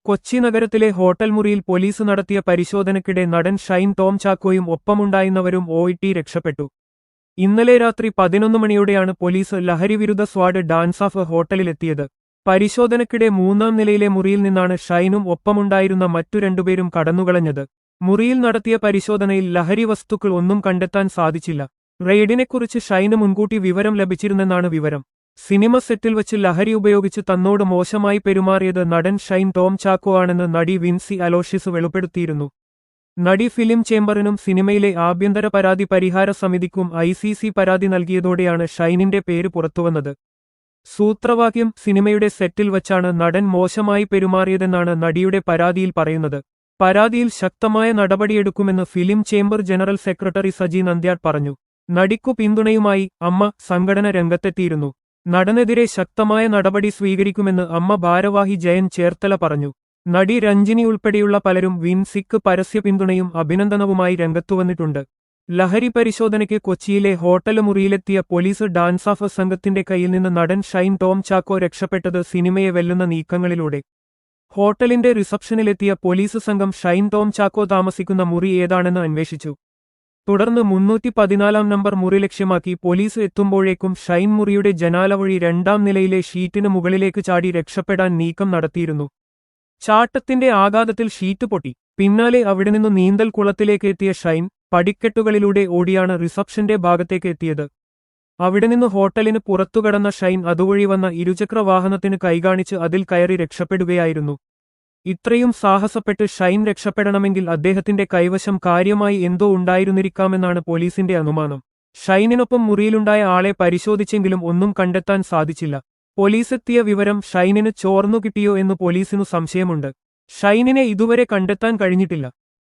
കൊച്ചി നഗരത്തിലെ ഹോട്ടൽ മുറിയിൽ പോലീസ് നടത്തിയ പരിശോധനയ്ക്കിടെ നടൻ ഷൈൻ ടോം ചാക്കോയും ഒപ്പമുണ്ടായിരുന്നവരും ഓടി രക്ഷപ്പെട്ടു. ഇന്നലെ രാത്രി 11 മണിയോടെയാണ് പോലീസ് ലഹരിവിരുദ്ധ സ്ക്വാഡ് ഡാൻസ് ഓഫ് ഹോട്ടലിലെത്തിയത്. പരിശോധനയ്ക്കിടെ 3-ാം നിലയിലെ മുറിയിൽ നിന്നാണ് ഷൈനും ഒപ്പമുണ്ടായിരുന്ന മറ്റു രണ്ടുപേരും കടന്നുകളഞ്ഞത്. മുറിയിൽ നടത്തിയ പരിശോധനയിൽ ലഹരി വസ്തുക്കൾ ഒന്നും കണ്ടെത്താൻ സാധിച്ചില്ല. റെയ്ഡിനെക്കുറിച്ച് ഷൈന് മുൻകൂട്ടി വിവരം ലഭിച്ചിരുന്നെന്നാണ് വിവരം. സിനിമ സെറ്റിൽ വച്ച് ലഹരി ഉപയോഗിച്ച് തന്നോട് മോശമായി പെരുമാറിയത് നടൻ ഷൈൻ ടോം ചാക്കോ ആണെന്ന് നടി വിൻസി അലോഷ്യസ് വെളിപ്പെടുത്തിയിരുന്നു. നടി ഫിലിം ചേംബറിനും സിനിമയിലെ ആഭ്യന്തര പരാതി പരിഹാര സമിതിക്കും ICC പരാതി നൽകിയതോടെയാണ് ഷൈനിന്റെ പേര് പുറത്തുവന്നത്. സൂത്രവാക്യം: സിനിമയുടെ സെറ്റിൽ വച്ചാണ് നടൻ മോശമായി പെരുമാറിയതെന്നാണ് നടിയുടെ പരാതിയിൽ പറയുന്നത്. പരാതിയിൽ ശക്തമായ നടപടിയെടുക്കുമെന്ന് film chamber general secretary Saji Nandyar പറഞ്ഞു. നടിക്കു പിന്തുണയുമായി അമ്മ സംഘടന രംഗത്തെത്തിയിരുന്നു. നടനെതിരെ ശക്തമായ നടപടി സ്വീകരിക്കുമെന്ന് അമ്മ ഭാരവാഹി ജയൻ ചേർത്തല പറഞ്ഞു. നടി രഞ്ജിനി ഉൾപ്പെടെയുള്ള പലരും വിൻസിക്ക് പരസ്യ പിന്തുണയും അഭിനന്ദനവുമായി രംഗത്തുവന്നിട്ടുണ്ട്. ലഹരി പരിശോധനയ്ക്ക് കൊച്ചിയിലെ ഹോട്ടൽ മുറിയിലെത്തിയ പോലീസ് ഡാൻസ് ഓഫ് സംഘത്തിന്റെ കയ്യിൽ നിന്ന് നടൻ ഷൈൻ ടോം ചാക്കോ രക്ഷപ്പെട്ടത് സിനിമയെ വെല്ലുന്ന നീക്കങ്ങളിലൂടെ. ഹോട്ടലിന്റെ റിസപ്ഷനിലെത്തിയ പോലീസ് സംഘം ഷൈൻ ടോം ചാക്കോ താമസിക്കുന്ന മുറി ഏതാണെന്ന് അന്വേഷിച്ചു. തുടർന്ന് 314-ാം നമ്പർ മുറി ലക്ഷ്യമാക്കി പോലീസ് എത്തുമ്പോഴേക്കും ഷൈൻ മുറിയുടെ ജനാല വഴി 2-ാം നിലയിലെ ഷീറ്റിന് മുകളിലേക്ക് ചാടി രക്ഷപ്പെടാൻ നീക്കം നടത്തിയിരുന്നു. ചാട്ടത്തിന്റെ ആഘാതത്തിൽ ഷീറ്റ് പൊട്ടി. പിന്നാലെ അവിടെ നിന്നു നീന്തൽ കുളത്തിലേക്ക് എത്തിയ ഷൈൻ പടിക്കെട്ടുകളിലൂടെ ഓടിയാണ് റിസപ്ഷന്റെ ഭാഗത്തേക്ക് എത്തിയത്. അവിടെ നിന്ന് ഹോട്ടലിന് പുറത്തുകടന്ന ഷൈൻ അതുവഴി വന്ന ഇരുചക്ര വാഹനത്തിന് കൈകാണിച്ച് അതിൽ കയറി രക്ഷപ്പെടുകയായിരുന്നു. ഇത്രയും സാഹസപ്പെട്ട് ഷൈൻ രക്ഷപ്പെടണമെങ്കിൽ അദ്ദേഹത്തിന്റെ കൈവശം കാര്യമായി എന്തോ ഉണ്ടായിരുന്നിരിക്കാമെന്നാണ് പോലീസിന്റെ അനുമാനം. ഷൈനിനൊപ്പം മുറിയിലുണ്ടായ ആളെ പരിശോധിച്ചെങ്കിലും ഒന്നും കണ്ടെത്താൻ സാധിച്ചില്ല. പോലീസെത്തിയ വിവരം ഷൈനിന് ചോർന്നു കിട്ടിയോ എന്ന് പോലീസിനു സംശയമുണ്ട്. ഷൈനിനെ ഇതുവരെ കണ്ടെത്താൻ കഴിഞ്ഞിട്ടില്ല.